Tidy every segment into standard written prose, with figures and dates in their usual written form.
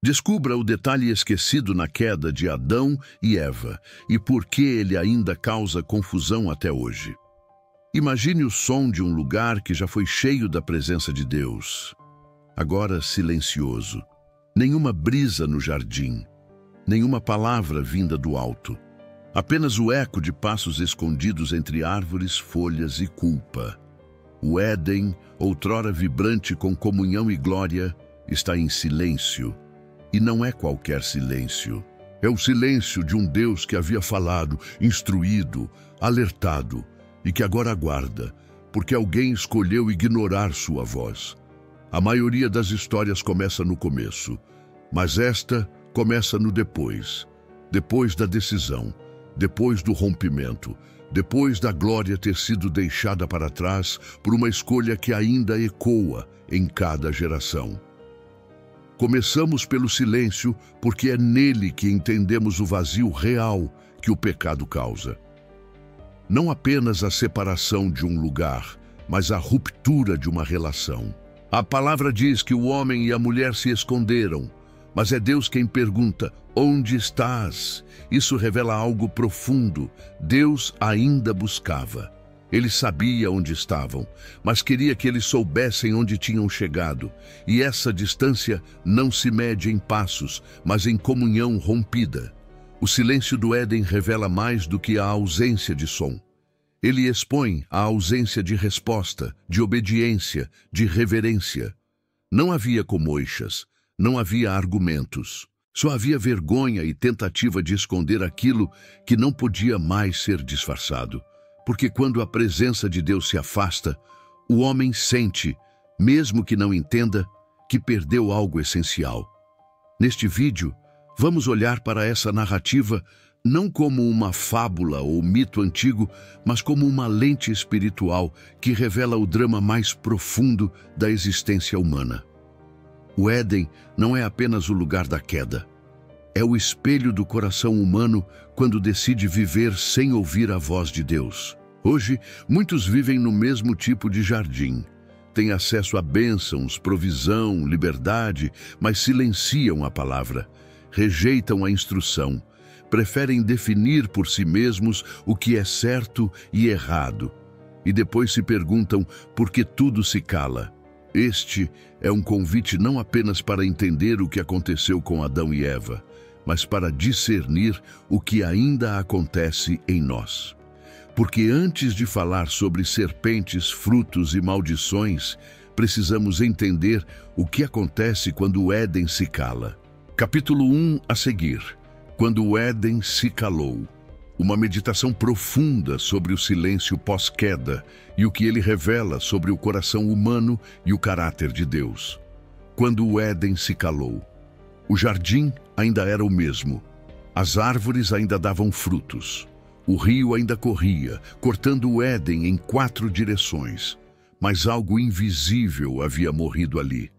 Descubra o detalhe esquecido na queda de Adão e Eva e por que ele ainda causa confusão até hoje. Imagine o som de um lugar que já foi cheio da presença de Deus, agora silencioso. Nenhuma brisa no jardim, nenhuma palavra vinda do alto. Apenas o eco de passos escondidos entre árvores, folhas e culpa. O Éden, outrora vibrante com comunhão e glória, está em silêncio. E não é qualquer silêncio. É o silêncio de um Deus que havia falado, instruído, alertado, e que agora aguarda, porque alguém escolheu ignorar sua voz. A maioria das histórias começa no começo, mas esta começa no depois. Depois da decisão, depois do rompimento, depois da glória ter sido deixada para trás por uma escolha que ainda ecoa em cada geração. Começamos pelo silêncio porque é nele que entendemos o vazio real que o pecado causa. Não apenas a separação de um lugar, mas a ruptura de uma relação. A palavra diz que o homem e a mulher se esconderam, mas é Deus quem pergunta: onde estás? Isso revela algo profundo. Deus ainda buscava. Ele sabia onde estavam, mas queria que eles soubessem onde tinham chegado. E essa distância não se mede em passos, mas em comunhão rompida. O silêncio do Éden revela mais do que a ausência de som. Ele expõe a ausência de resposta, de obediência, de reverência. Não havia comoixas, não havia argumentos. Só havia vergonha e tentativa de esconder aquilo que não podia mais ser disfarçado. Porque quando a presença de Deus se afasta, o homem sente, mesmo que não entenda, que perdeu algo essencial. Neste vídeo, vamos olhar para essa narrativa não como uma fábula ou mito antigo, mas como uma lente espiritual que revela o drama mais profundo da existência humana. O Éden não é apenas o lugar da queda. É o espelho do coração humano quando decide viver sem ouvir a voz de Deus. Hoje, muitos vivem no mesmo tipo de jardim. Têm acesso a bênçãos, provisão, liberdade, mas silenciam a palavra, rejeitam a instrução, preferem definir por si mesmos o que é certo e errado. E depois se perguntam por que tudo se cala. Este é um convite não apenas para entender o que aconteceu com Adão e Eva, mas para discernir o que ainda acontece em nós. Porque antes de falar sobre serpentes, frutos e maldições, precisamos entender o que acontece quando o Éden se cala. Capítulo 1 a seguir. Quando o Éden se calou. Uma meditação profunda sobre o silêncio pós-queda e o que ele revela sobre o coração humano e o caráter de Deus. Quando o Éden se calou. O jardim ainda era o mesmo. As árvores ainda davam frutos. O rio ainda corria, cortando o Éden em 4 direções. Mas algo invisível havia morrido ali.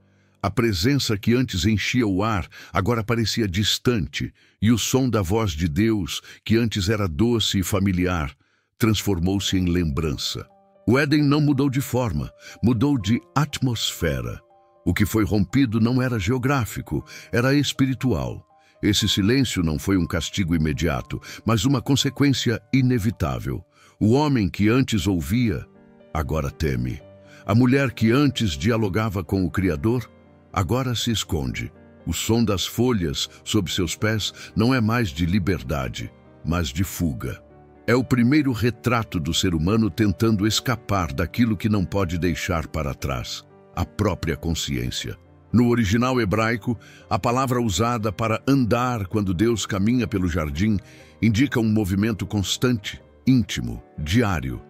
A presença que antes enchia o ar agora parecia distante, e o som da voz de Deus, que antes era doce e familiar, transformou-se em lembrança. O Éden não mudou de forma, mudou de atmosfera. O que foi rompido não era geográfico, era espiritual. Esse silêncio não foi um castigo imediato, mas uma consequência inevitável. O homem que antes ouvia, agora teme. A mulher que antes dialogava com o Criador, agora se esconde. O som das folhas sob seus pés não é mais de liberdade, mas de fuga. É o primeiro retrato do ser humano tentando escapar daquilo que não pode deixar para trás, a própria consciência. No original hebraico, a palavra usada para andar quando Deus caminha pelo jardim indica um movimento constante, íntimo, diário.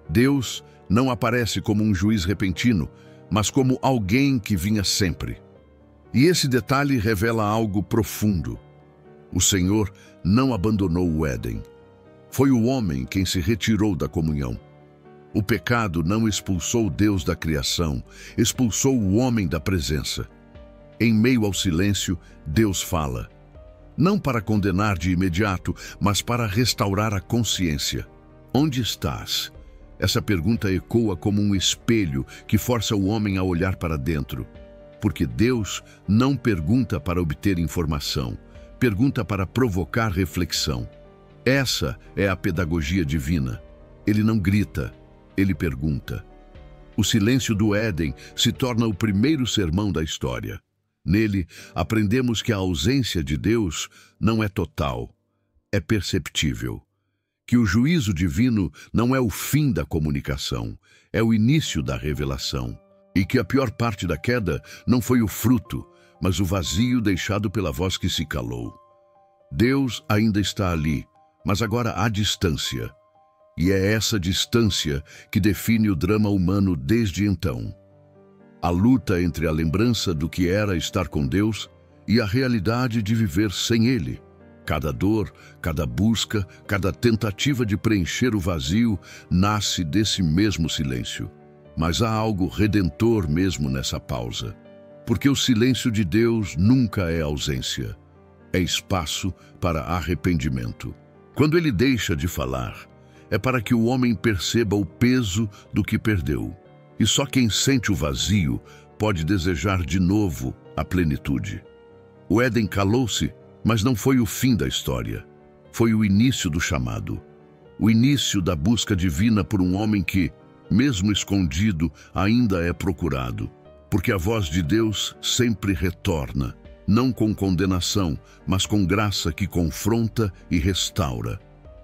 Deus não aparece como um juiz repentino, mas como alguém que vinha sempre. E esse detalhe revela algo profundo. O Senhor não abandonou o Éden. Foi o homem quem se retirou da comunhão. O pecado não expulsou Deus da criação, expulsou o homem da presença. Em meio ao silêncio, Deus fala. Não para condenar de imediato, mas para restaurar a consciência. Onde estás? Essa pergunta ecoa como um espelho que força o homem a olhar para dentro. Porque Deus não pergunta para obter informação, pergunta para provocar reflexão. Essa é a pedagogia divina. Ele não grita, ele pergunta. O silêncio do Éden se torna o primeiro sermão da história. Nele, aprendemos que a ausência de Deus não é total, é perceptível. Que o juízo divino não é o fim da comunicação, é o início da revelação. E que a pior parte da queda não foi o fruto, mas o vazio deixado pela voz que se calou. Deus ainda está ali, mas agora à distância. E é essa distância que define o drama humano desde então. A luta entre a lembrança do que era estar com Deus e a realidade de viver sem Ele. Cada dor, cada busca, cada tentativa de preencher o vazio nasce desse mesmo silêncio. Mas há algo redentor mesmo nessa pausa. Porque o silêncio de Deus nunca é ausência. É espaço para arrependimento. Quando Ele deixa de falar, é para que o homem perceba o peso do que perdeu. E só quem sente o vazio pode desejar de novo a plenitude. O Éden calou-se, mas não foi o fim da história. Foi o início do chamado. O início da busca divina por um homem que, mesmo escondido, ainda é procurado. Porque a voz de Deus sempre retorna, não com condenação, mas com graça que confronta e restaura.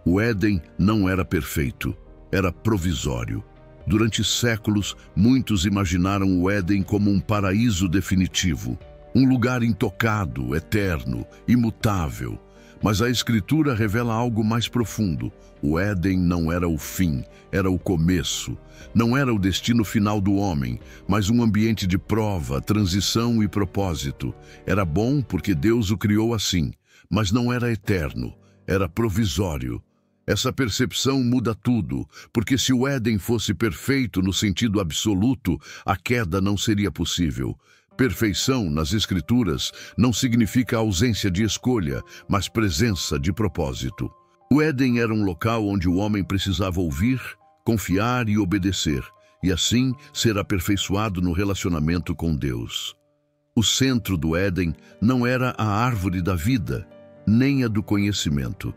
O Éden não era perfeito, era provisório. Durante séculos, muitos imaginaram o Éden como um paraíso definitivo, um lugar intocado, eterno, imutável. Mas a Escritura revela algo mais profundo. O Éden não era o fim, era o começo. Não era o destino final do homem, mas um ambiente de prova, transição e propósito. Era bom porque Deus o criou assim, mas não era eterno, era provisório. Essa percepção muda tudo, porque se o Éden fosse perfeito no sentido absoluto, a queda não seria possível. Perfeição, nas Escrituras, não significa ausência de escolha, mas presença de propósito. O Éden era um local onde o homem precisava ouvir, confiar e obedecer, e assim ser aperfeiçoado no relacionamento com Deus. O centro do Éden não era a árvore da vida, nem a do conhecimento.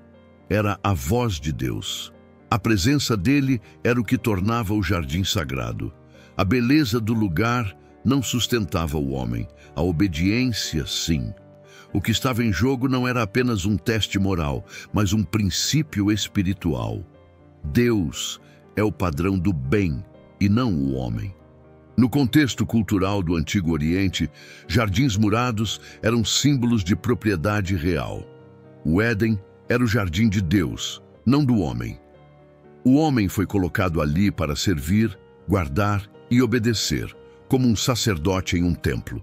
Era a voz de Deus. A presença dele era o que tornava o jardim sagrado. A beleza do lugar não sustentava o homem, a obediência, sim. O que estava em jogo não era apenas um teste moral, mas um princípio espiritual. Deus é o padrão do bem e não o homem. No contexto cultural do Antigo Oriente, jardins murados eram símbolos de propriedade real. O Éden era o jardim de Deus, não do homem. O homem foi colocado ali para servir, guardar e obedecer, como um sacerdote em um templo.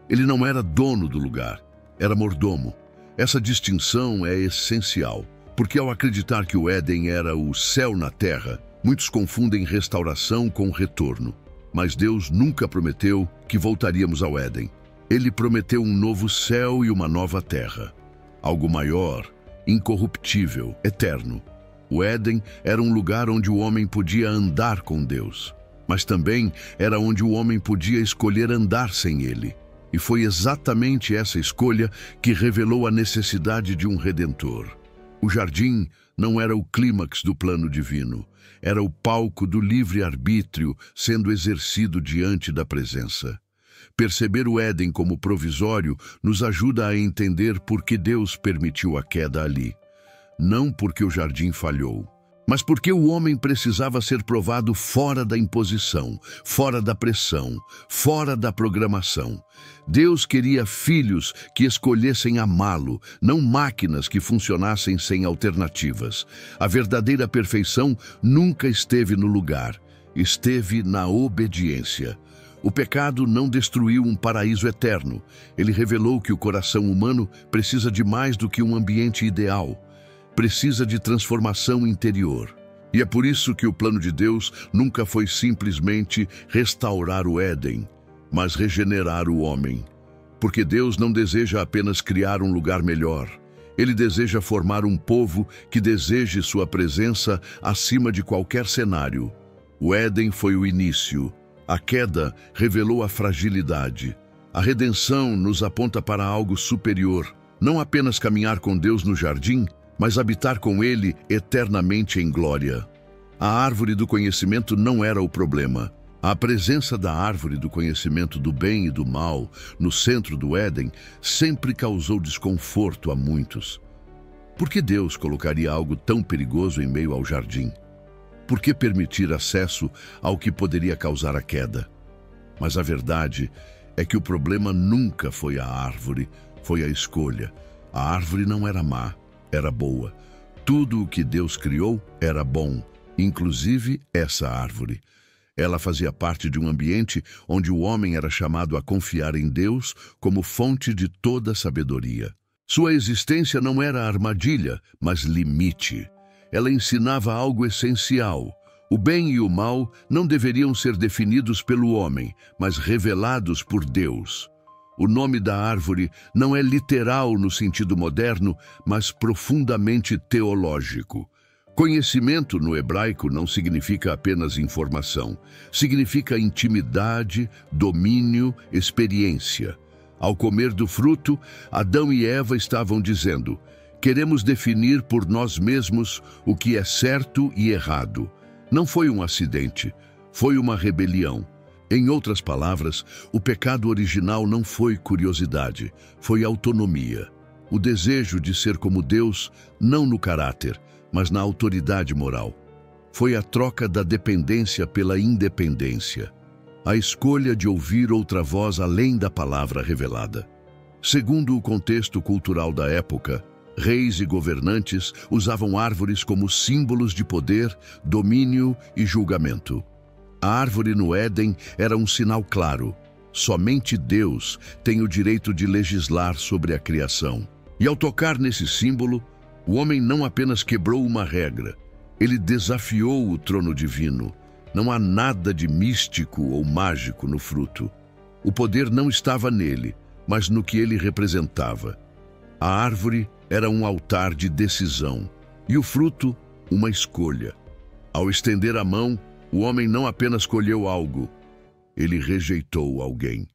Ele não era dono do lugar, era mordomo. Essa distinção é essencial, porque ao acreditar que o Éden era o céu na terra, muitos confundem restauração com retorno. Mas Deus nunca prometeu que voltaríamos ao Éden. Ele prometeu um novo céu e uma nova terra. Algo maior, incorruptível, eterno. O Éden era um lugar onde o homem podia andar com Deus, mas também era onde o homem podia escolher andar sem ele. E foi exatamente essa escolha que revelou a necessidade de um redentor. O jardim não era o clímax do plano divino, era o palco do livre-arbítrio sendo exercido diante da presença. Perceber o Éden como provisório nos ajuda a entender por que Deus permitiu a queda ali. Não porque o jardim falhou, mas porque o homem precisava ser provado fora da imposição, fora da pressão, fora da programação. Deus queria filhos que escolhessem amá-lo, não máquinas que funcionassem sem alternativas. A verdadeira perfeição nunca esteve no lugar, esteve na obediência. O pecado não destruiu um paraíso eterno. Ele revelou que o coração humano precisa de mais do que um ambiente ideal. Precisa de transformação interior. E é por isso que o plano de Deus nunca foi simplesmente restaurar o Éden, mas regenerar o homem. Porque Deus não deseja apenas criar um lugar melhor. Ele deseja formar um povo que deseje sua presença acima de qualquer cenário. O Éden foi o início. A queda revelou a fragilidade. A redenção nos aponta para algo superior, não apenas caminhar com Deus no jardim, mas habitar com Ele eternamente em glória. A árvore do conhecimento não era o problema. A presença da árvore do conhecimento do bem e do mal no centro do Éden sempre causou desconforto a muitos. Por que Deus colocaria algo tão perigoso em meio ao jardim? Por que permitir acesso ao que poderia causar a queda? Mas a verdade é que o problema nunca foi a árvore, foi a escolha. A árvore não era má, era boa. Tudo o que Deus criou era bom, inclusive essa árvore. Ela fazia parte de um ambiente onde o homem era chamado a confiar em Deus como fonte de toda sabedoria. Sua existência não era armadilha, mas limite. Ela ensinava algo essencial. O bem e o mal não deveriam ser definidos pelo homem, mas revelados por Deus. O nome da árvore não é literal no sentido moderno, mas profundamente teológico. Conhecimento no hebraico não significa apenas informação. Significa intimidade, domínio, experiência. Ao comer do fruto, Adão e Eva estavam dizendo: queremos definir por nós mesmos o que é certo e errado. Não foi um acidente, foi uma rebelião. Em outras palavras, o pecado original não foi curiosidade, foi autonomia. O desejo de ser como Deus, não no caráter, mas na autoridade moral. Foi a troca da dependência pela independência. A escolha de ouvir outra voz além da palavra revelada. Segundo o contexto cultural da época, reis e governantes usavam árvores como símbolos de poder, domínio e julgamento. A árvore no Éden era um sinal claro. Somente Deus tem o direito de legislar sobre a criação. E ao tocar nesse símbolo, o homem não apenas quebrou uma regra, ele desafiou o trono divino. Não há nada de místico ou mágico no fruto. O poder não estava nele, mas no que ele representava. A árvore era um altar de decisão, e o fruto, uma escolha. Ao estender a mão, o homem não apenas colheu algo, ele rejeitou alguém.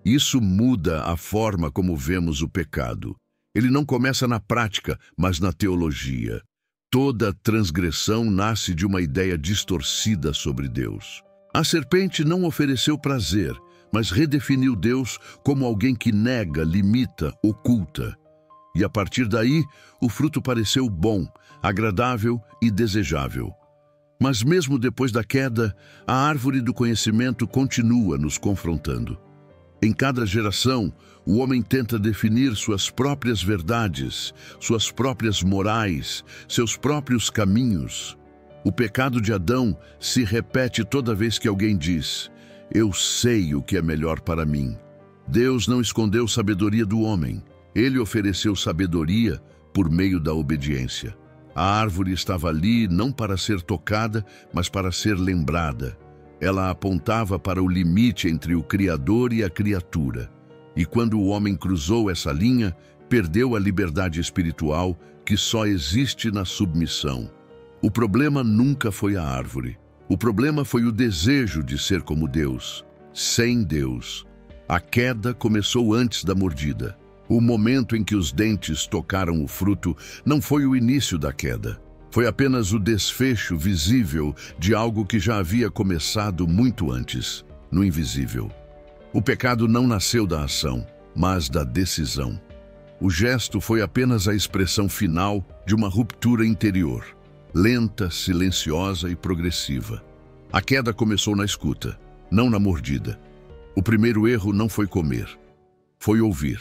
Isso muda a forma como vemos o pecado. Ele não começa na prática, mas na teologia. Toda transgressão nasce de uma ideia distorcida sobre Deus. A serpente não ofereceu prazer, mas redefiniu Deus como alguém que nega, limita, oculta. E a partir daí, o fruto pareceu bom, agradável e desejável. Mas mesmo depois da queda, a árvore do conhecimento continua nos confrontando. Em cada geração, o homem tenta definir suas próprias verdades, suas próprias morais, seus próprios caminhos. O pecado de Adão se repete toda vez que alguém diz: eu sei o que é melhor para mim. Deus não escondeu sabedoria do homem. Ele ofereceu sabedoria por meio da obediência. A árvore estava ali não para ser tocada, mas para ser lembrada. Ela apontava para o limite entre o Criador e a criatura. E quando o homem cruzou essa linha, perdeu a liberdade espiritual que só existe na submissão. O problema nunca foi a árvore. O problema foi o desejo de ser como Deus, sem Deus. A queda começou antes da mordida. O momento em que os dentes tocaram o fruto não foi o início da queda. Foi apenas o desfecho visível de algo que já havia começado muito antes, no invisível. O pecado não nasceu da ação, mas da decisão. O gesto foi apenas a expressão final de uma ruptura interior, lenta, silenciosa e progressiva. A queda começou na escuta, não na mordida. O primeiro erro não foi comer, foi ouvir.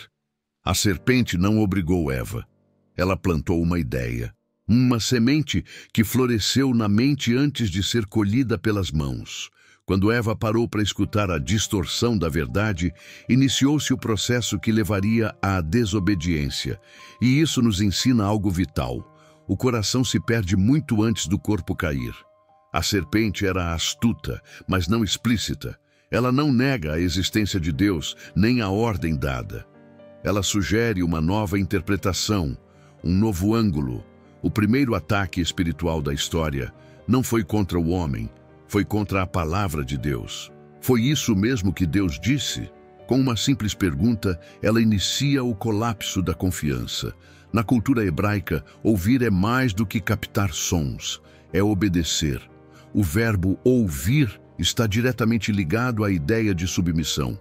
A serpente não obrigou Eva. Ela plantou uma ideia, uma semente que floresceu na mente antes de ser colhida pelas mãos. Quando Eva parou para escutar a distorção da verdade, iniciou-se o processo que levaria à desobediência. E isso nos ensina algo vital. O coração se perde muito antes do corpo cair. A serpente era astuta, mas não explícita. Ela não nega a existência de Deus, nem a ordem dada. Ela sugere uma nova interpretação, um novo ângulo. O primeiro ataque espiritual da história não foi contra o homem, foi contra a palavra de Deus. Foi isso mesmo que Deus disse. Com uma simples pergunta, ela inicia o colapso da confiança. Na cultura hebraica, ouvir é mais do que captar sons, é obedecer. O verbo ouvir está diretamente ligado à ideia de submissão.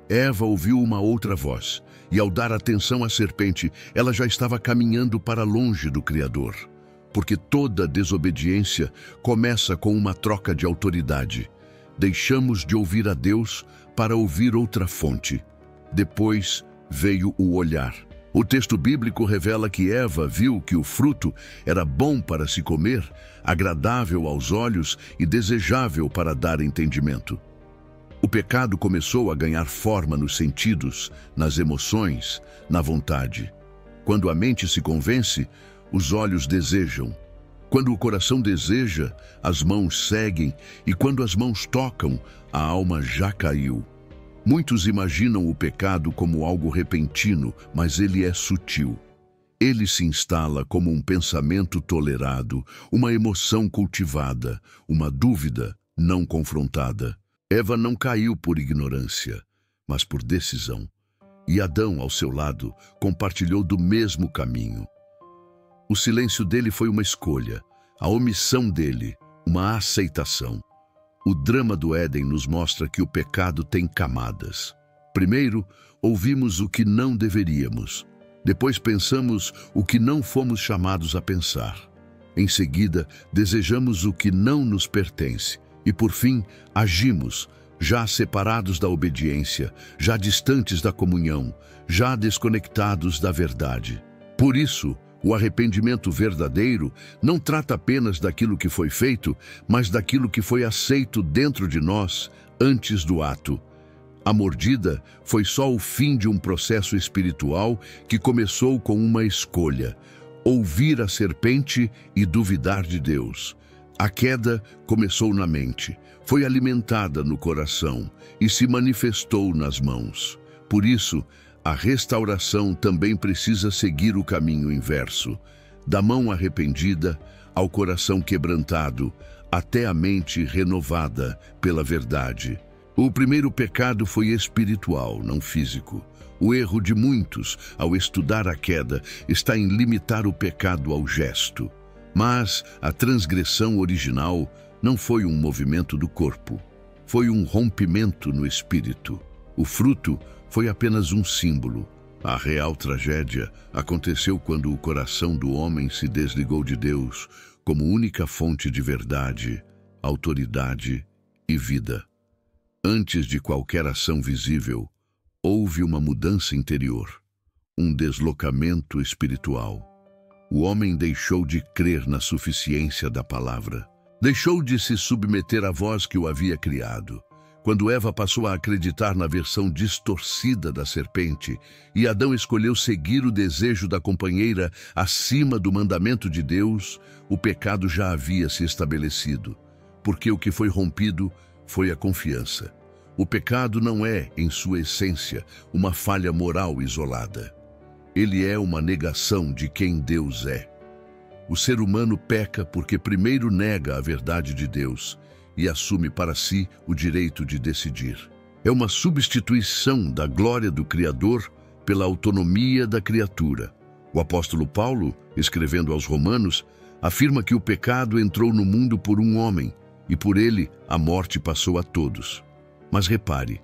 Eva ouviu uma outra voz, e ao dar atenção à serpente, ela já estava caminhando para longe do Criador. Porque toda desobediência começa com uma troca de autoridade. Deixamos de ouvir a Deus para ouvir outra fonte. Depois veio o olhar. O texto bíblico revela que Eva viu que o fruto era bom para se comer, agradável aos olhos e desejável para dar entendimento. O pecado começou a ganhar forma nos sentidos, nas emoções, na vontade. Quando a mente se convence, os olhos desejam. Quando o coração deseja, as mãos seguem, e quando as mãos tocam, a alma já caiu. Muitos imaginam o pecado como algo repentino, mas ele é sutil. Ele se instala como um pensamento tolerado, uma emoção cultivada, uma dúvida não confrontada. Eva não caiu por ignorância, mas por decisão. E Adão, ao seu lado, compartilhou do mesmo caminho. O silêncio dele foi uma escolha, a omissão dele, uma aceitação. O drama do Éden nos mostra que o pecado tem camadas. Primeiro, ouvimos o que não deveríamos. Depois pensamos o que não fomos chamados a pensar. Em seguida, desejamos o que não nos pertence. E por fim, agimos, já separados da obediência, já distantes da comunhão, já desconectados da verdade. Por isso, o arrependimento verdadeiro não trata apenas daquilo que foi feito, mas daquilo que foi aceito dentro de nós antes do ato. A mordida foi só o fim de um processo espiritual que começou com uma escolha: ouvir a serpente e duvidar de Deus. A queda começou na mente, foi alimentada no coração e se manifestou nas mãos. Por isso, a restauração também precisa seguir o caminho inverso, da mão arrependida ao coração quebrantado, até a mente renovada pela verdade. O primeiro pecado foi espiritual, não físico. O erro de muitos, ao estudar a queda, está em limitar o pecado ao gesto. Mas a transgressão original não foi um movimento do corpo, foi um rompimento no espírito. O fruto foi apenas um símbolo. A real tragédia aconteceu quando o coração do homem se desligou de Deus como única fonte de verdade, autoridade e vida. Antes de qualquer ação visível, houve uma mudança interior, um deslocamento espiritual. O homem deixou de crer na suficiência da palavra. Deixou de se submeter à voz que o havia criado. Quando Eva passou a acreditar na versão distorcida da serpente e Adão escolheu seguir o desejo da companheira acima do mandamento de Deus, o pecado já havia se estabelecido, porque o que foi rompido foi a confiança. O pecado não é, em sua essência, uma falha moral isolada. Ele é uma negação de quem Deus é. O ser humano peca porque primeiro nega a verdade de Deus e assume para si o direito de decidir. É uma substituição da glória do Criador pela autonomia da criatura. O apóstolo Paulo, escrevendo aos Romanos, afirma que o pecado entrou no mundo por um homem e por ele a morte passou a todos. Mas repare,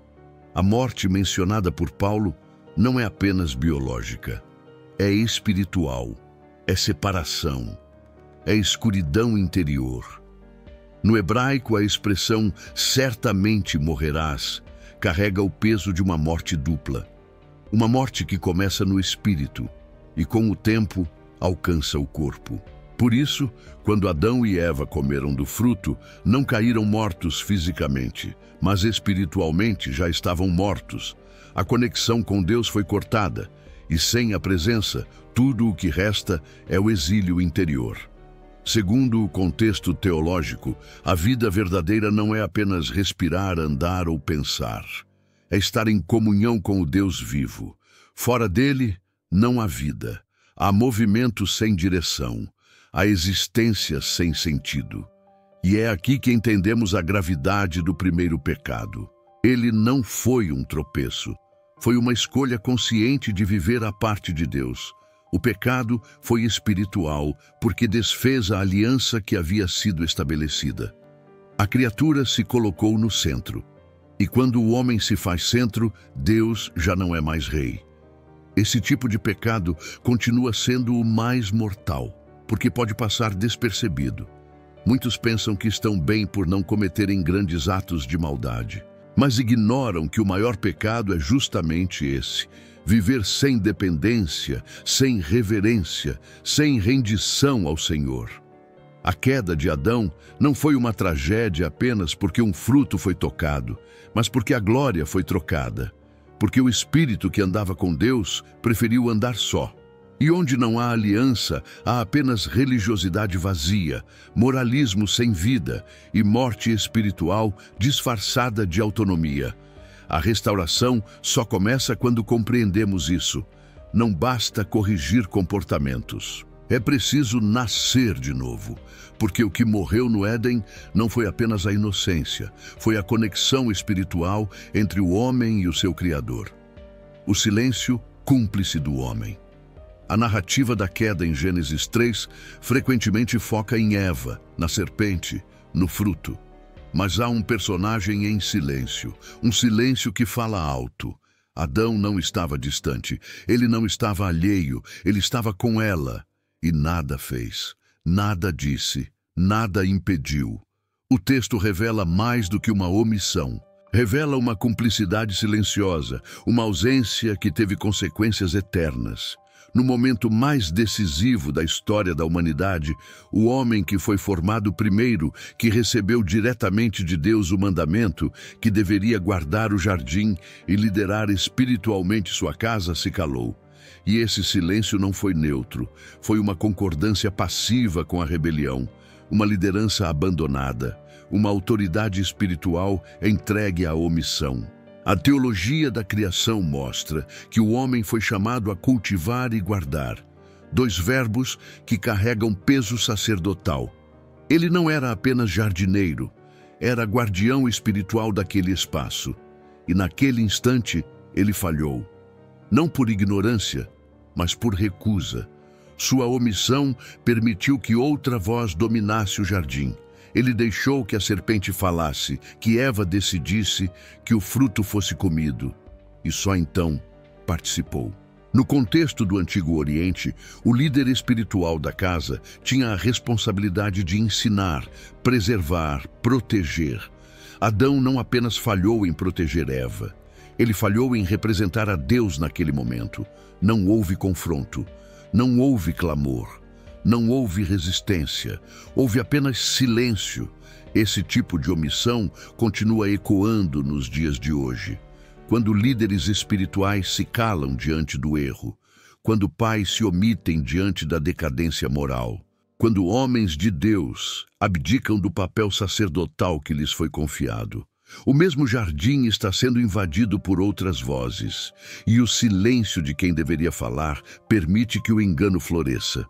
a morte mencionada por Paulo não é apenas biológica, é espiritual, é separação, é escuridão interior. No hebraico, a expressão "certamente morrerás" carrega o peso de uma morte dupla. Uma morte que começa no espírito e, com o tempo, alcança o corpo. Por isso, quando Adão e Eva comeram do fruto, não caíram mortos fisicamente, mas espiritualmente já estavam mortos. A conexão com Deus foi cortada, e sem a presença, tudo o que resta é o exílio interior. Segundo o contexto teológico, a vida verdadeira não é apenas respirar, andar ou pensar. É estar em comunhão com o Deus vivo. Fora dele, não há vida. Há movimento sem direção. Há existência sem sentido. E é aqui que entendemos a gravidade do primeiro pecado. Ele não foi um tropeço. Foi uma escolha consciente de viver à parte de Deus. O pecado foi espiritual, porque desfez a aliança que havia sido estabelecida. A criatura se colocou no centro. E quando o homem se faz centro, Deus já não é mais rei. Esse tipo de pecado continua sendo o mais mortal, porque pode passar despercebido. Muitos pensam que estão bem por não cometerem grandes atos de maldade, mas ignoram que o maior pecado é justamente esse: viver sem dependência, sem reverência, sem rendição ao Senhor. A queda de Adão não foi uma tragédia apenas porque um fruto foi tocado, mas porque a glória foi trocada, porque o espírito que andava com Deus preferiu andar só. E onde não há aliança, há apenas religiosidade vazia, moralismo sem vida e morte espiritual disfarçada de autonomia. A restauração só começa quando compreendemos isso. Não basta corrigir comportamentos. É preciso nascer de novo, porque o que morreu no Éden não foi apenas a inocência, foi a conexão espiritual entre o homem e o seu Criador. O silêncio cúmplice do homem. A narrativa da queda em Gênesis 3 frequentemente foca em Eva, na serpente, no fruto. Mas há um personagem em silêncio, um silêncio que fala alto. Adão não estava distante, ele não estava alheio, ele estava com ela. E nada fez, nada disse, nada impediu. O texto revela mais do que uma omissão. Revela uma cumplicidade silenciosa, uma ausência que teve consequências eternas. No momento mais decisivo da história da humanidade, o homem que foi formado primeiro, que recebeu diretamente de Deus o mandamento, que deveria guardar o jardim e liderar espiritualmente sua casa, se calou. E esse silêncio não foi neutro, foi uma concordância passiva com a rebelião, uma liderança abandonada, uma autoridade espiritual entregue à omissão. A teologia da criação mostra que o homem foi chamado a cultivar e guardar, dois verbos que carregam peso sacerdotal. Ele não era apenas jardineiro, era guardião espiritual daquele espaço. E naquele instante ele falhou, não por ignorância, mas por recusa. Sua omissão permitiu que outra voz dominasse o jardim. Ele deixou que a serpente falasse, que Eva decidisse que o fruto fosse comido. E só então participou. No contexto do Antigo Oriente, o líder espiritual da casa tinha a responsabilidade de ensinar, preservar, proteger. Adão não apenas falhou em proteger Eva, ele falhou em representar a Deus naquele momento. Não houve confronto, não houve clamor. Não houve resistência, houve apenas silêncio. Esse tipo de omissão continua ecoando nos dias de hoje. Quando líderes espirituais se calam diante do erro, quando pais se omitem diante da decadência moral, quando homens de Deus abdicam do papel sacerdotal que lhes foi confiado. O mesmo jardim está sendo invadido por outras vozes, e o silêncio de quem deveria falar permite que o engano floresça.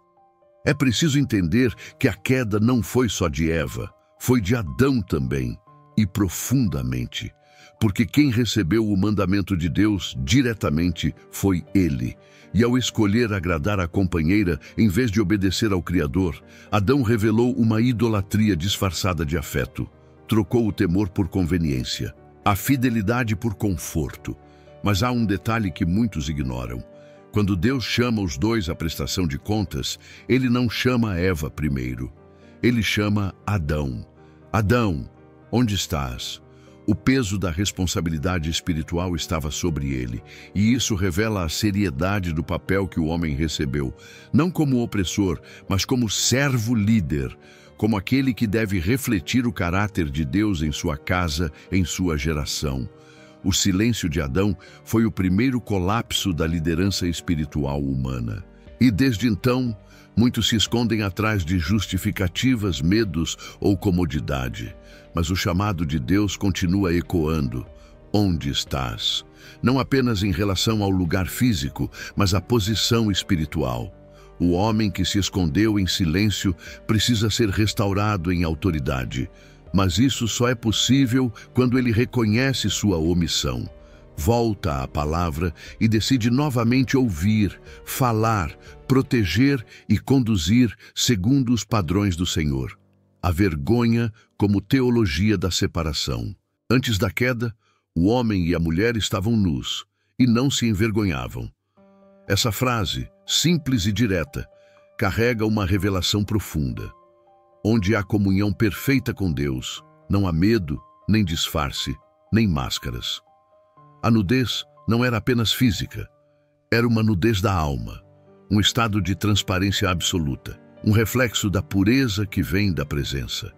É preciso entender que a queda não foi só de Eva, foi de Adão também, e profundamente, porque quem recebeu o mandamento de Deus diretamente foi ele. E ao escolher agradar a companheira, em vez de obedecer ao Criador, Adão revelou uma idolatria disfarçada de afeto. Trocou o temor por conveniência, a fidelidade por conforto. Mas há um detalhe que muitos ignoram. Quando Deus chama os dois à prestação de contas, ele não chama Eva primeiro. Ele chama Adão. Adão, onde estás? O peso da responsabilidade espiritual estava sobre ele, e isso revela a seriedade do papel que o homem recebeu, não como opressor, mas como servo líder, como aquele que deve refletir o caráter de Deus em sua casa, em sua geração. O silêncio de Adão foi o primeiro colapso da liderança espiritual humana. E desde então, muitos se escondem atrás de justificativas, medos ou comodidade. Mas o chamado de Deus continua ecoando. Onde estás? Não apenas em relação ao lugar físico, mas à posição espiritual. O homem que se escondeu em silêncio precisa ser restaurado em autoridade. Mas isso só é possível quando ele reconhece sua omissão, volta à palavra e decide novamente ouvir, falar, proteger e conduzir segundo os padrões do Senhor. A vergonha como teologia da separação. Antes da queda, o homem e a mulher estavam nus e não se envergonhavam. Essa frase, simples e direta, carrega uma revelação profunda. Onde há comunhão perfeita com Deus, não há medo, nem disfarce, nem máscaras. A nudez não era apenas física, era uma nudez da alma, um estado de transparência absoluta, um reflexo da pureza que vem da presença.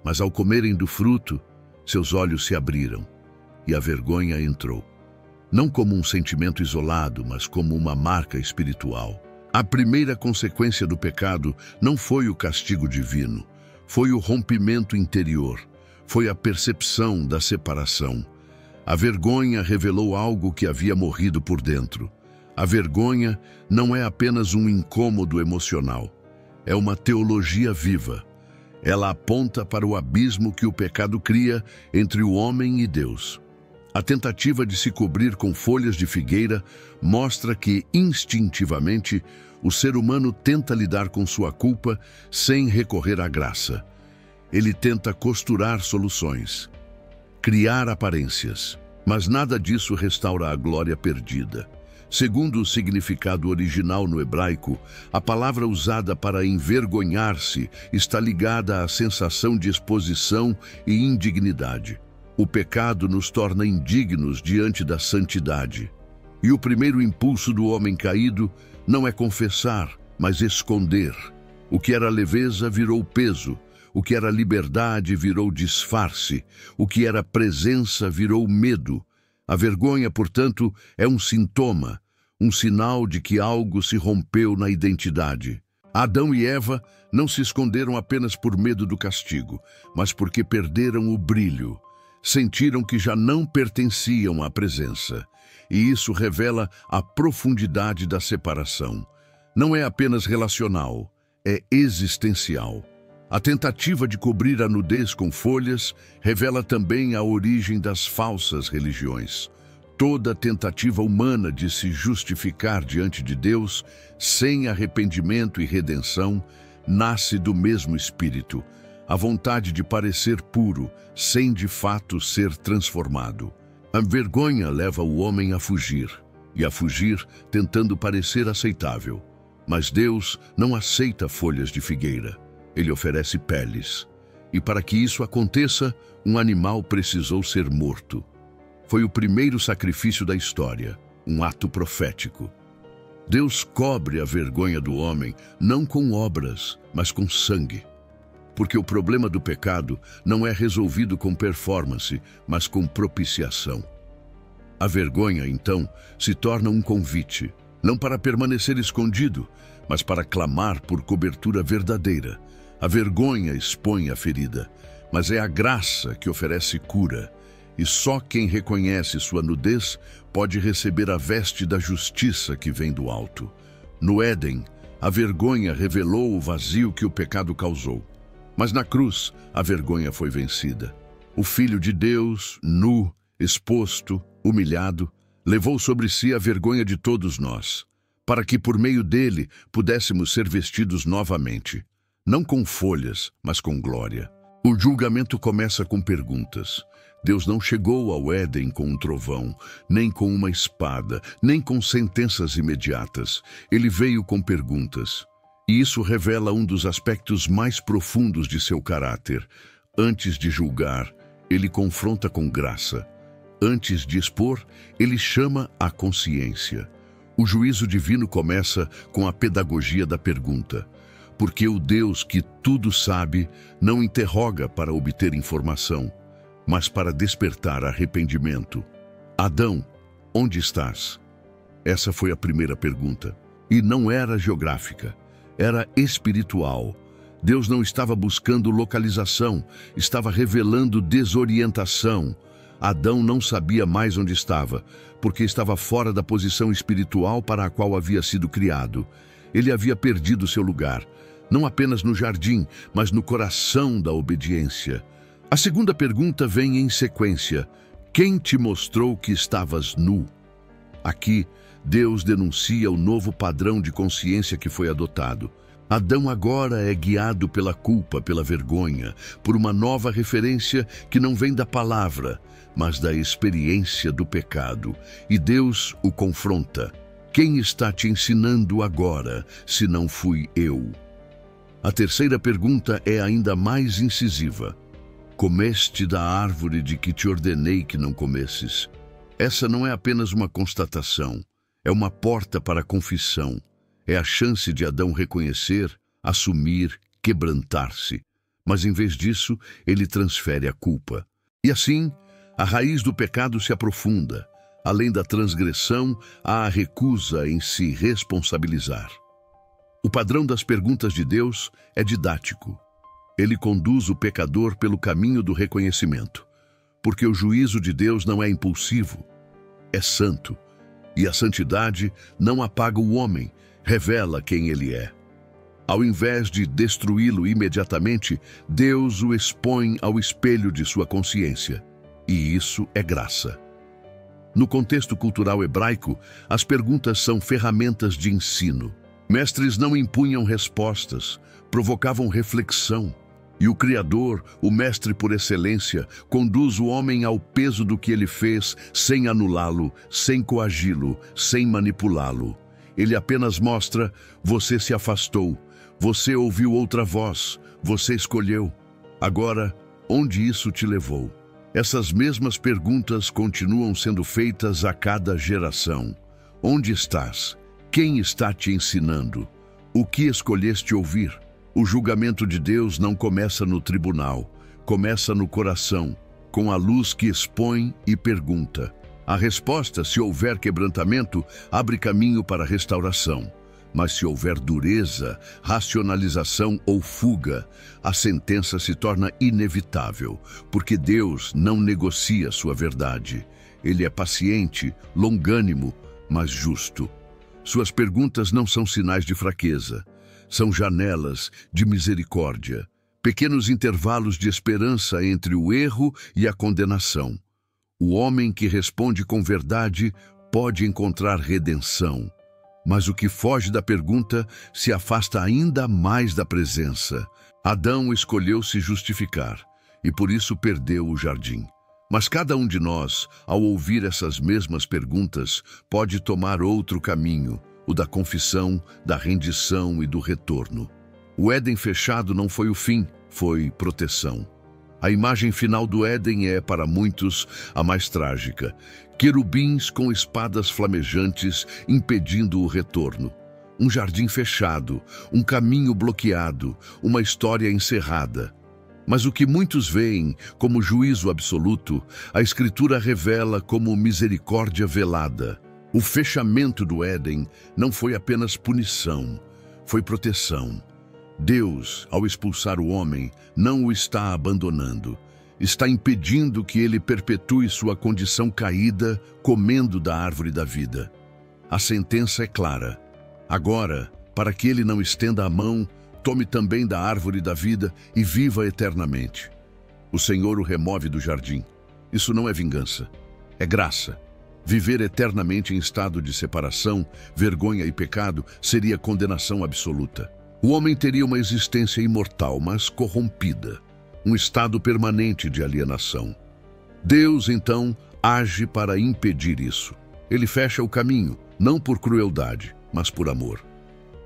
Mas ao comerem do fruto, seus olhos se abriram e a vergonha entrou. Não como um sentimento isolado, mas como uma marca espiritual. A primeira consequência do pecado não foi o castigo divino, foi o rompimento interior, foi a percepção da separação. A vergonha revelou algo que havia morrido por dentro. A vergonha não é apenas um incômodo emocional, é uma teologia viva. Ela aponta para o abismo que o pecado cria entre o homem e Deus. A tentativa de se cobrir com folhas de figueira mostra que, instintivamente, o ser humano tenta lidar com sua culpa sem recorrer à graça. Ele tenta costurar soluções, criar aparências, mas nada disso restaura a glória perdida. Segundo o significado original no hebraico, a palavra usada para envergonhar-se está ligada à sensação de exposição e indignidade. O pecado nos torna indignos diante da santidade. E o primeiro impulso do homem caído não é confessar, mas esconder. O que era leveza virou peso, o que era liberdade virou disfarce, o que era presença virou medo. A vergonha, portanto, é um sintoma, um sinal de que algo se rompeu na identidade. Adão e Eva não se esconderam apenas por medo do castigo, mas porque perderam o brilho. Sentiram que já não pertenciam à presença. E isso revela a profundidade da separação. Não é apenas relacional, é existencial. A tentativa de cobrir a nudez com folhas revela também a origem das falsas religiões. Toda tentativa humana de se justificar diante de Deus, sem arrependimento e redenção, nasce do mesmo espírito, a vontade de parecer puro, sem de fato ser transformado. A vergonha leva o homem a fugir, e a fugir tentando parecer aceitável. Mas Deus não aceita folhas de figueira. Ele oferece peles. E para que isso aconteça, um animal precisou ser morto. Foi o primeiro sacrifício da história, um ato profético. Deus cobre a vergonha do homem, não com obras, mas com sangue. Porque o problema do pecado não é resolvido com performance, mas com propiciação. A vergonha, então, se torna um convite, não para permanecer escondido, mas para clamar por cobertura verdadeira. A vergonha expõe a ferida, mas é a graça que oferece cura. E só quem reconhece sua nudez pode receber a veste da justiça que vem do alto. No Éden, a vergonha revelou o vazio que o pecado causou. Mas na cruz, a vergonha foi vencida. O Filho de Deus, nu, exposto, humilhado, levou sobre si a vergonha de todos nós, para que por meio dele pudéssemos ser vestidos novamente, não com folhas, mas com glória. O julgamento começa com perguntas. Deus não chegou ao Éden com um trovão, nem com uma espada, nem com sentenças imediatas. Ele veio com perguntas. E isso revela um dos aspectos mais profundos de seu caráter. Antes de julgar, ele confronta com graça. Antes de expor, ele chama a consciência. O juízo divino começa com a pedagogia da pergunta. Porque o Deus que tudo sabe não interroga para obter informação, mas para despertar arrependimento. Adão, onde estás? Essa foi a primeira pergunta. E não era geográfica, era espiritual. Deus não estava buscando localização, estava revelando desorientação. Adão não sabia mais onde estava, porque estava fora da posição espiritual para a qual havia sido criado. Ele havia perdido seu lugar, não apenas no jardim, mas no coração da obediência. A segunda pergunta vem em sequência: quem te mostrou que estavas nu? Aqui, Deus denuncia o novo padrão de consciência que foi adotado. Adão agora é guiado pela culpa, pela vergonha, por uma nova referência que não vem da palavra, mas da experiência do pecado. E Deus o confronta. Quem está te ensinando agora, se não fui eu? A terceira pergunta é ainda mais incisiva. Comeste da árvore de que te ordenei que não comesses? Essa não é apenas uma constatação, é uma porta para a confissão. É a chance de Adão reconhecer, assumir, quebrantar-se. Mas em vez disso, ele transfere a culpa. E assim, a raiz do pecado se aprofunda. Além da transgressão, há a recusa em se responsabilizar. O padrão das perguntas de Deus é didático. Ele conduz o pecador pelo caminho do reconhecimento, porque o juízo de Deus não é impulsivo, é santo, e a santidade não apaga o homem, revela quem ele é. Ao invés de destruí-lo imediatamente, Deus o expõe ao espelho de sua consciência, e isso é graça. No contexto cultural hebraico, as perguntas são ferramentas de ensino. Mestres não impunham respostas, provocavam reflexão. E o Criador, o mestre por excelência, conduz o homem ao peso do que ele fez, sem anulá-lo, sem coagi-lo, sem manipulá-lo. Ele apenas mostra: você se afastou, você ouviu outra voz, você escolheu. Agora, onde isso te levou? Essas mesmas perguntas continuam sendo feitas a cada geração. Onde estás? Quem está te ensinando? O que escolheste ouvir? O julgamento de Deus não começa no tribunal, começa no coração, com a luz que expõe e pergunta. A resposta, se houver quebrantamento, abre caminho para a restauração. Mas se houver dureza, racionalização ou fuga, a sentença se torna inevitável, porque Deus não negocia sua verdade. Ele é paciente, longânimo, mas justo. Suas perguntas não são sinais de fraqueza, são janelas de misericórdia, pequenos intervalos de esperança entre o erro e a condenação. O homem que responde com verdade pode encontrar redenção, mas o que foge da pergunta se afasta ainda mais da presença. Adão escolheu se justificar e por isso perdeu o jardim. Mas cada um de nós, ao ouvir essas mesmas perguntas, pode tomar outro caminho, o da confissão, da rendição e do retorno. O Éden fechado não foi o fim, foi proteção. A imagem final do Éden é, para muitos, a mais trágica. Querubins com espadas flamejantes impedindo o retorno. Um jardim fechado, um caminho bloqueado, uma história encerrada. Mas o que muitos veem como juízo absoluto, a Escritura revela como misericórdia velada. O fechamento do Éden não foi apenas punição, foi proteção. Deus, ao expulsar o homem, não o está abandonando. Está impedindo que ele perpetue sua condição caída, comendo da árvore da vida. A sentença é clara. Agora, para que ele não estenda a mão, tome também da árvore da vida e viva eternamente. O Senhor o remove do jardim. Isso não é vingança, é graça. Viver eternamente em estado de separação, vergonha e pecado seria condenação absoluta. O homem teria uma existência imortal, mas corrompida, um estado permanente de alienação. Deus, então, age para impedir isso. Ele fecha o caminho, não por crueldade, mas por amor.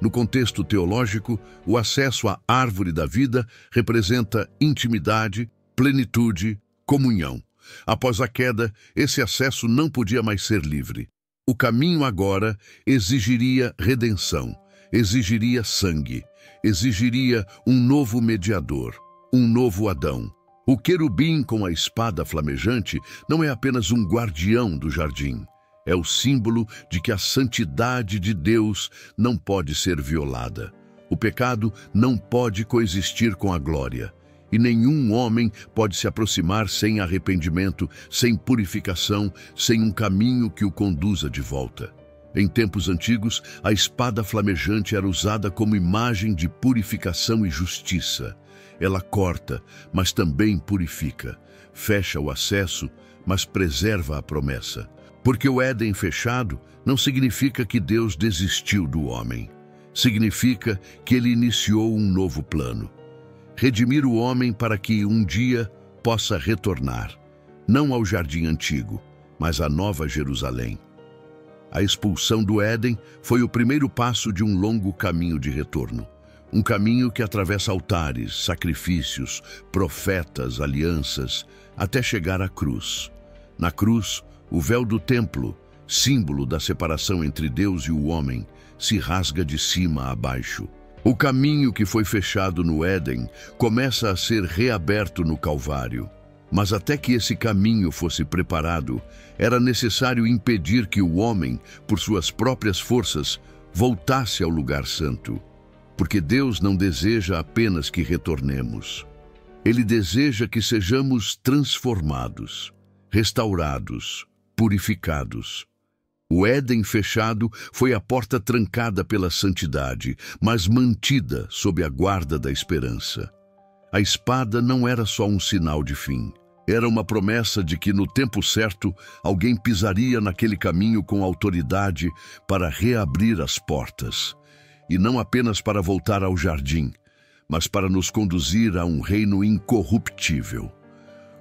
No contexto teológico, o acesso à árvore da vida representa intimidade, plenitude, comunhão. Após a queda, esse acesso não podia mais ser livre. O caminho agora exigiria redenção, exigiria sangue, exigiria um novo mediador, um novo Adão. O querubim com a espada flamejante não é apenas um guardião do jardim. É o símbolo de que a santidade de Deus não pode ser violada. O pecado não pode coexistir com a glória. E nenhum homem pode se aproximar sem arrependimento, sem purificação, sem um caminho que o conduza de volta. Em tempos antigos, a espada flamejante era usada como imagem de purificação e justiça. Ela corta, mas também purifica. Fecha o acesso, mas preserva a promessa. Porque o Éden fechado não significa que Deus desistiu do homem. Significa que ele iniciou um novo plano. Redimir o homem para que um dia possa retornar, não ao jardim antigo, mas à Nova Jerusalém. A expulsão do Éden foi o primeiro passo de um longo caminho de retorno. Um caminho que atravessa altares, sacrifícios, profetas, alianças, até chegar à cruz. Na cruz, o véu do templo, símbolo da separação entre Deus e o homem, se rasga de cima a baixo. O caminho que foi fechado no Éden começa a ser reaberto no Calvário. Mas até que esse caminho fosse preparado, era necessário impedir que o homem, por suas próprias forças, voltasse ao lugar santo. Porque Deus não deseja apenas que retornemos. Ele deseja que sejamos transformados, restaurados, purificados. O Éden fechado foi a porta trancada pela santidade, mas mantida sob a guarda da esperança. A espada não era só um sinal de fim. Era uma promessa de que, no tempo certo, alguém pisaria naquele caminho com autoridade para reabrir as portas. E não apenas para voltar ao jardim, mas para nos conduzir a um reino incorruptível.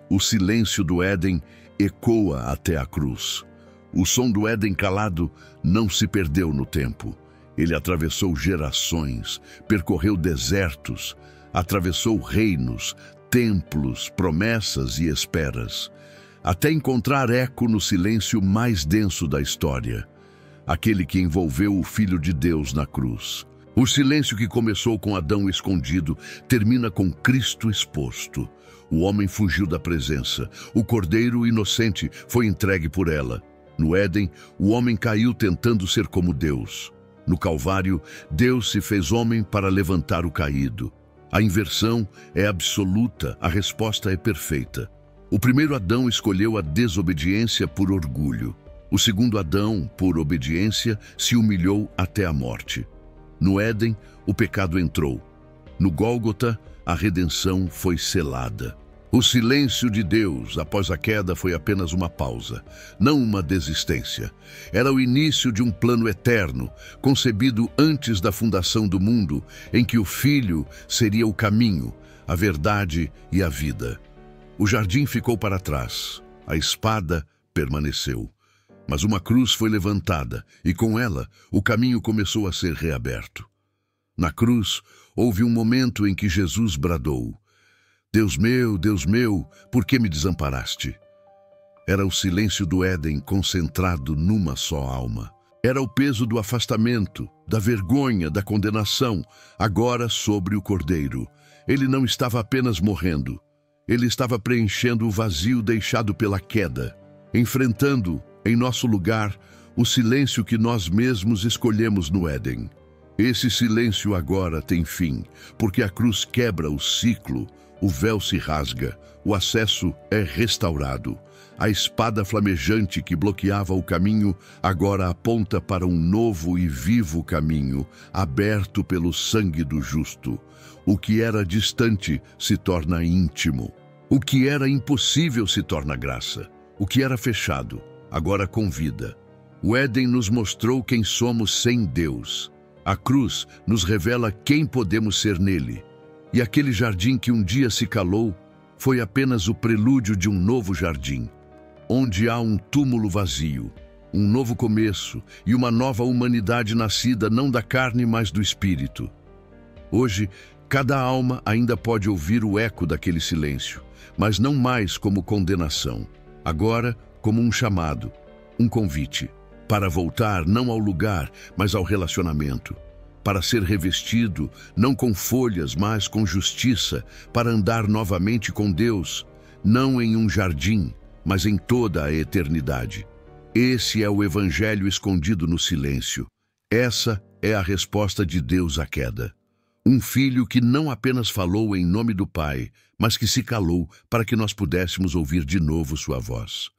O silêncio do Éden ecoa até a cruz. O som do Éden calado não se perdeu no tempo. Ele atravessou gerações, percorreu desertos, atravessou reinos, templos, promessas e esperas, até encontrar eco no silêncio mais denso da história, aquele que envolveu o Filho de Deus na cruz. O silêncio que começou com Adão escondido termina com Cristo exposto. O homem fugiu da presença. O cordeiro inocente foi entregue por ela. No Éden, o homem caiu tentando ser como Deus. No Calvário, Deus se fez homem para levantar o caído. A inversão é absoluta, a resposta é perfeita. O primeiro Adão escolheu a desobediência por orgulho. O segundo Adão, por obediência, se humilhou até a morte. No Éden, o pecado entrou. No Gólgota, a redenção foi selada. O silêncio de Deus após a queda foi apenas uma pausa, não uma desistência. Era o início de um plano eterno, concebido antes da fundação do mundo, em que o Filho seria o caminho, a verdade e a vida. O jardim ficou para trás, a espada permaneceu. Mas uma cruz foi levantada e, com ela, o caminho começou a ser reaberto. Na cruz, houve um momento em que Jesus bradou: Deus meu, por que me desamparaste? Era o silêncio do Éden concentrado numa só alma. Era o peso do afastamento, da vergonha, da condenação, agora sobre o Cordeiro. Ele não estava apenas morrendo. Ele estava preenchendo o vazio deixado pela queda, enfrentando, em nosso lugar, o silêncio que nós mesmos escolhemos no Éden. Esse silêncio agora tem fim, porque a cruz quebra o ciclo. O véu se rasga, o acesso é restaurado. A espada flamejante que bloqueava o caminho agora aponta para um novo e vivo caminho, aberto pelo sangue do justo. O que era distante se torna íntimo. O que era impossível se torna graça. O que era fechado, agora convida. O Éden nos mostrou quem somos sem Deus. A cruz nos revela quem podemos ser nele. E aquele jardim que um dia se calou foi apenas o prelúdio de um novo jardim, onde há um túmulo vazio, um novo começo e uma nova humanidade nascida não da carne, mas do Espírito. Hoje, cada alma ainda pode ouvir o eco daquele silêncio, mas não mais como condenação, agora como um chamado, um convite, para voltar não ao lugar, mas ao relacionamento. Para ser revestido, não com folhas, mas com justiça, para andar novamente com Deus, não em um jardim, mas em toda a eternidade. Esse é o Evangelho escondido no silêncio. Essa é a resposta de Deus à queda. Um filho que não apenas falou em nome do Pai, mas que se calou para que nós pudéssemos ouvir de novo sua voz.